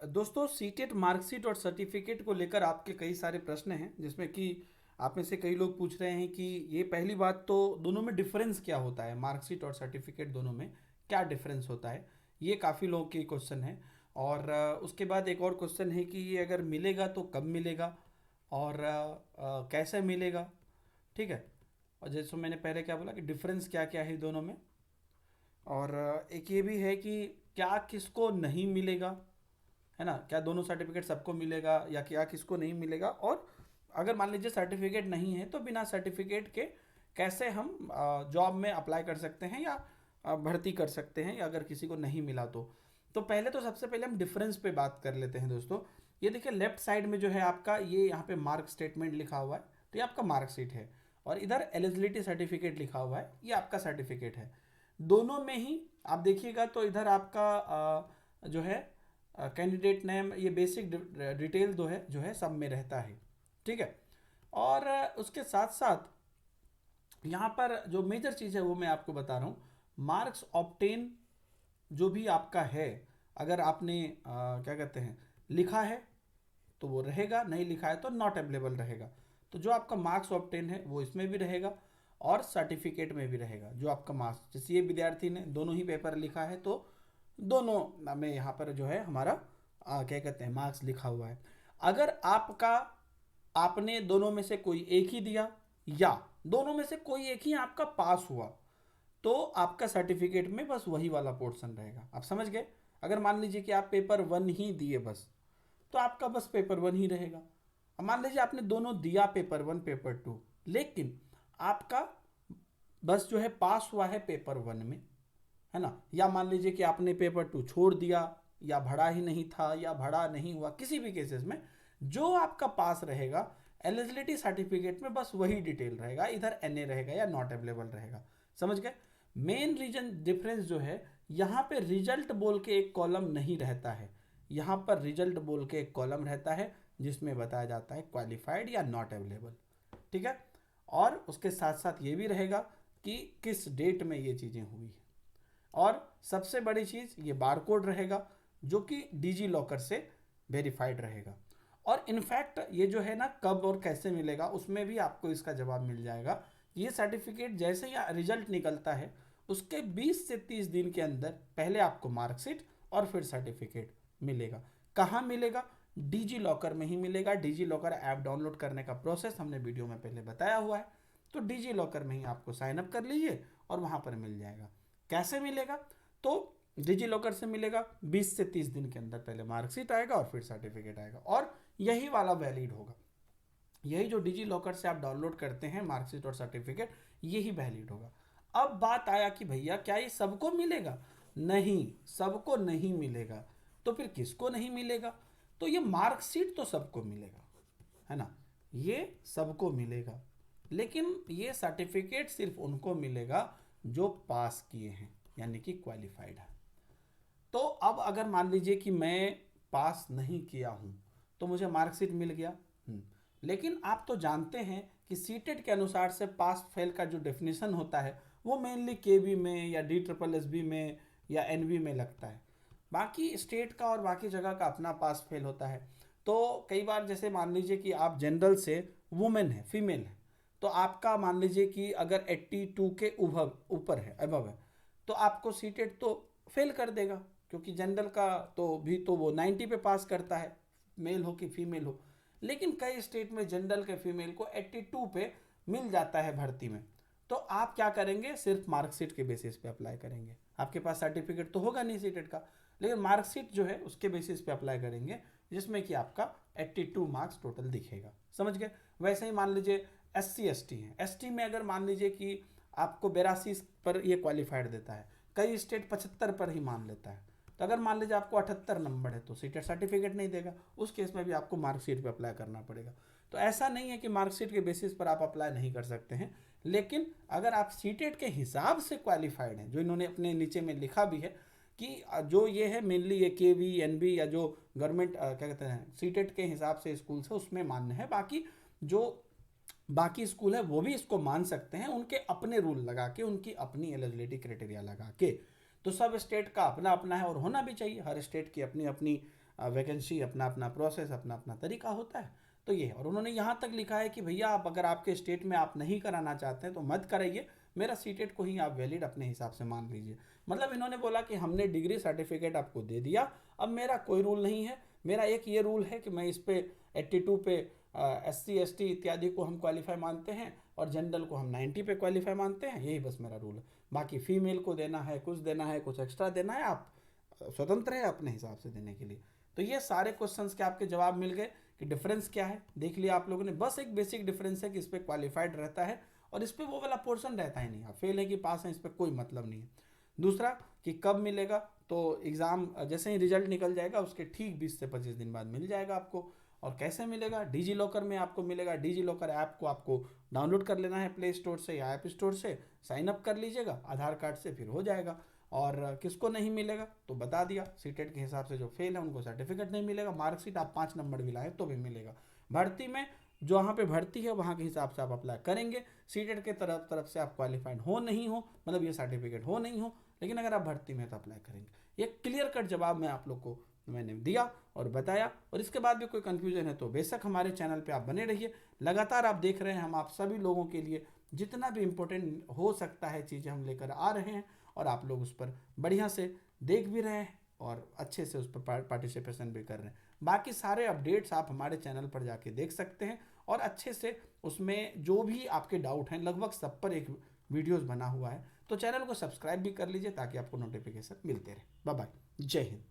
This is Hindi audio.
दोस्तों सीटेट मार्कशीट और सर्टिफिकेट को लेकर आपके कई सारे प्रश्न हैं, जिसमें कि आप में से कई लोग पूछ रहे हैं कि ये पहली बात तो दोनों में डिफरेंस क्या होता है, मार्कशीट और सर्टिफिकेट दोनों में क्या डिफरेंस होता है। ये काफ़ी लोगों के क्वेश्चन है। और उसके बाद एक और क्वेश्चन है कि ये अगर मिलेगा तो कब मिलेगा और कैसे मिलेगा। ठीक है। और जैसे मैंने पहले क्या बोला कि डिफरेंस क्या क्या है दोनों में। और एक ये भी है कि क्या किसको नहीं मिलेगा, है ना, क्या दोनों सर्टिफिकेट सबको मिलेगा या क्या किसको नहीं मिलेगा। और अगर मान लीजिए सर्टिफिकेट नहीं है तो बिना सर्टिफिकेट के कैसे हम जॉब में अप्लाई कर सकते हैं या भर्ती कर सकते हैं, या अगर किसी को नहीं मिला तो पहले तो सबसे पहले हम डिफरेंस पे बात कर लेते हैं दोस्तों। ये देखिए लेफ्ट साइड में जो है आपका, ये यहाँ पे मार्क स्टेटमेंट लिखा हुआ है, तो ये आपका मार्कशीट है। और इधर एलिजिबिलिटी सर्टिफिकेट लिखा हुआ है, ये आपका सर्टिफिकेट है। दोनों में ही आप देखिएगा तो इधर आपका जो है कैंडिडेट नेम, ये बेसिक डिटेल जो है सब में रहता है। ठीक है। और उसके साथ साथ यहाँ पर जो मेजर चीज़ है वो मैं आपको बता रहा हूँ। मार्क्स ऑब्टेन जो भी आपका है, अगर आपने क्या कहते हैं लिखा है तो वो रहेगा, नहीं लिखा है तो नॉट अवेलेबल रहेगा। तो जो आपका मार्क्स ऑब्टेन है वो इसमें भी रहेगा और सर्टिफिकेट में भी रहेगा। जो आपका मार्क्स, जैसे ये विद्यार्थी ने दोनों ही पेपर लिखा है तो दोनों में यहाँ पर जो है हमारा क्या कहते हैं मार्क्स लिखा हुआ है। अगर आपका, आपने दोनों में से कोई एक ही दिया या दोनों में से कोई एक ही आपका पास हुआ, तो आपका सर्टिफिकेट में बस वही वाला पोर्शन रहेगा। आप समझ गए। अगर मान लीजिए कि आप पेपर वन ही दिए बस, तो आपका बस पेपर वन ही रहेगा। अब मान लीजिए आपने दोनों दिया, पेपर वन पेपर टू, लेकिन आपका बस जो है पास हुआ है पेपर वन में, है ना। या मान लीजिए कि आपने पेपर टू छोड़ दिया, या भरा ही नहीं था, या भरा नहीं हुआ, किसी भी केसेस में जो आपका पास रहेगा एलिजिबिलिटी सर्टिफिकेट में बस वही डिटेल रहेगा, इधर एनए रहेगा या नॉट अवेलेबल रहेगा। समझ गए। मेन रीजन डिफरेंस जो है, यहाँ पे रिजल्ट बोल के एक कॉलम नहीं रहता है, यहाँ पर रिजल्ट बोल के एक कॉलम रहता है जिसमें बताया जाता है क्वालिफाइड या नॉट अवेलेबल। ठीक है। और उसके साथ साथ ये भी रहेगा कि किस डेट में ये चीज़ें हुई है। और सबसे बड़ी चीज़ ये बारकोड रहेगा जो कि डिजी लॉकर से वेरीफाइड रहेगा। और इनफैक्ट ये जो है ना, कब और कैसे मिलेगा उसमें भी आपको इसका जवाब मिल जाएगा। ये सर्टिफिकेट जैसे ही रिजल्ट निकलता है उसके 20 से 30 दिन के अंदर पहले आपको मार्कशीट और फिर सर्टिफिकेट मिलेगा। कहाँ मिलेगा? डिजी लॉकर में ही मिलेगा। डिजी लॉकर ऐप डाउनलोड करने का प्रोसेस हमने वीडियो में पहले बताया हुआ है, तो डिजी लॉकर में ही आपको साइन अप कर लीजिए और वहाँ पर मिल जाएगा। कैसे मिलेगा? तो डिजी लॉकर से मिलेगा 20 से 30 दिन के अंदर, पहले मार्कशीट आएगा और फिर सर्टिफिकेट आएगा, और यही वाला वैलिड होगा। यही जो डिजी लॉकर से आप डाउनलोड करते हैं मार्कशीट और सर्टिफिकेट, यही वैलिड होगा। अब बात आया कि भैया क्या ये सबको मिलेगा? नहीं, सबको नहीं मिलेगा। तो फिर किसको नहीं मिलेगा? तो ये मार्कशीट तो सबको मिलेगा, है ना, ये सबको मिलेगा, लेकिन ये सर्टिफिकेट सिर्फ उनको मिलेगा जो पास किए हैं, यानी कि क्वालिफाइड है। तो अब अगर मान लीजिए कि मैं पास नहीं किया हूँ तो मुझे मार्कशीट मिल गया। लेकिन आप तो जानते हैं कि सीटेट के अनुसार से पास फेल का जो डेफिनेशन होता है वो मेनली केबी में या डी ट्रिपल एस बी में या एनवी में लगता है। बाकी स्टेट का और बाकी जगह का अपना पास फेल होता है। तो कई बार जैसे मान लीजिए कि आप जनरल से वुमेन है, फीमेल है, तो आपका मान लीजिए कि अगर 82 के ऊपर है, अबव है, तो आपको सीटेट तो फेल कर देगा, क्योंकि जनरल का तो भी तो वो 90 पे पास करता है, मेल हो कि फीमेल हो। लेकिन कई स्टेट में जनरल के फीमेल को 82 पे मिल जाता है भर्ती में। तो आप क्या करेंगे? सिर्फ मार्कशीट के बेसिस पे अप्लाई करेंगे। आपके पास सर्टिफिकेट तो होगा नहीं सीटेट का, लेकिन मार्कशीट जो है उसके बेसिस पे अप्लाई करेंगे, जिसमें कि आपका 82 मार्क्स टोटल दिखेगा। समझ गए। वैसे ही मान लीजिए SC ST है, ST में अगर मान लीजिए कि आपको 82 पर ये क्वालिफाइड देता है, कई स्टेट 75 पर ही मान लेता है, तो अगर मान लीजिए आपको 78 नंबर है तो सीटेट सर्टिफिकेट नहीं देगा, उस केस में भी आपको मार्कशीट पे अप्लाई करना पड़ेगा। तो ऐसा नहीं है कि मार्कशीट के बेसिस पर आप अप्लाई नहीं कर सकते हैं, लेकिन अगर आप सीटेट के हिसाब से क्वालिफाइड हैं, जो इन्होंने अपने नीचे में लिखा भी है कि जो ये है मेनली ये KV NB या जो गवर्नमेंट क्या कहते हैं सीटेट के हिसाब से स्कूल से उसमें मान्य है। बाकी जो बाकी स्कूल है वो भी इसको मान सकते हैं, उनके अपने रूल लगा के, उनकी अपनी एलिजिबिलिटी क्राइटेरिया लगा के। तो सब स्टेट का अपना अपना है और होना भी चाहिए, हर स्टेट की अपनी अपनी वैकेंसी, अपना अपना प्रोसेस, अपना अपना तरीका होता है। तो ये है। और उन्होंने यहाँ तक लिखा है कि भैया आप अगर आपके स्टेट में आप नहीं कराना चाहते हैं तो मत कराइए, मेरा सीटेट को ही आप वैलिड अपने हिसाब से मान लीजिए। मतलब इन्होंने बोला कि हमने डिग्री सर्टिफिकेट आपको दे दिया, अब मेरा कोई रूल नहीं है, मेरा एक ये रूल है कि मैं इस पे 82 पे SC ST इत्यादि को हम क्वालिफाई मानते हैं और जनरल को हम 90 पे क्वालिफाई मानते हैं, यही बस मेरा रूल है। बाकी फीमेल को देना है, कुछ देना है, कुछ एक्स्ट्रा देना है, आप स्वतंत्र है अपने हिसाब से देने के लिए। तो ये सारे क्वेश्चंस के आपके जवाब मिल गए कि डिफरेंस क्या है, देख लिया आप लोगों ने। बस एक बेसिक डिफरेंस है कि इस पर क्वालिफाइड रहता है और इस पर वो वाला पोर्शन रहता ही नहीं, आप फेल है कि पास है इस पर कोई मतलब नहीं है। दूसरा कि कब मिलेगा, तो एग्ज़ाम जैसे ही रिजल्ट निकल जाएगा उसके ठीक 20 से 25 दिन बाद मिल जाएगा आपको। और कैसे मिलेगा, डिजी लॉकर में आपको मिलेगा। डिजी लॉकर ऐप को आपको डाउनलोड कर लेना है प्ले स्टोर से या ऐप स्टोर से, साइन अप कर लीजिएगा आधार कार्ड से, फिर हो जाएगा। और किसको नहीं मिलेगा तो बता दिया, सीटेट के हिसाब से जो फेल है उनको सर्टिफिकेट नहीं मिलेगा, मार्कशीट आप 5 नंबर भी लाए तो भी मिलेगा। भर्ती में जो वहाँ पे भर्ती है वहाँ के हिसाब से आप अप्लाई करेंगे। सीटेट के तरफ से आप क्वालिफाइड हो नहीं हो, मतलब ये सर्टिफिकेट हो नहीं हो, लेकिन अगर आप भर्ती में तो अप्लाई करेंगे। एक क्लियर कट जवाब मैं आप लोग को मैंने दिया और बताया। और इसके बाद भी कोई कन्फ्यूजन है तो बेशक हमारे चैनल पे आप बने रहिए। लगातार आप देख रहे हैं हम आप सभी लोगों के लिए जितना भी इम्पोर्टेंट हो सकता है चीज़ें हम लेकर आ रहे हैं, और आप लोग उस पर बढ़िया से देख भी रहे हैं और अच्छे से उस पर पार्टिसिपेशन भी कर रहे हैं। बाकी सारे अपडेट्स आप हमारे चैनल पर जाके देख सकते हैं और अच्छे से उसमें जो भी आपके डाउट हैं लगभग सब पर एक वीडियोस बना हुआ है। तो चैनल को सब्सक्राइब भी कर लीजिए ताकि आपको नोटिफिकेशन मिलते रहे। बाय बाय, जय हिंद।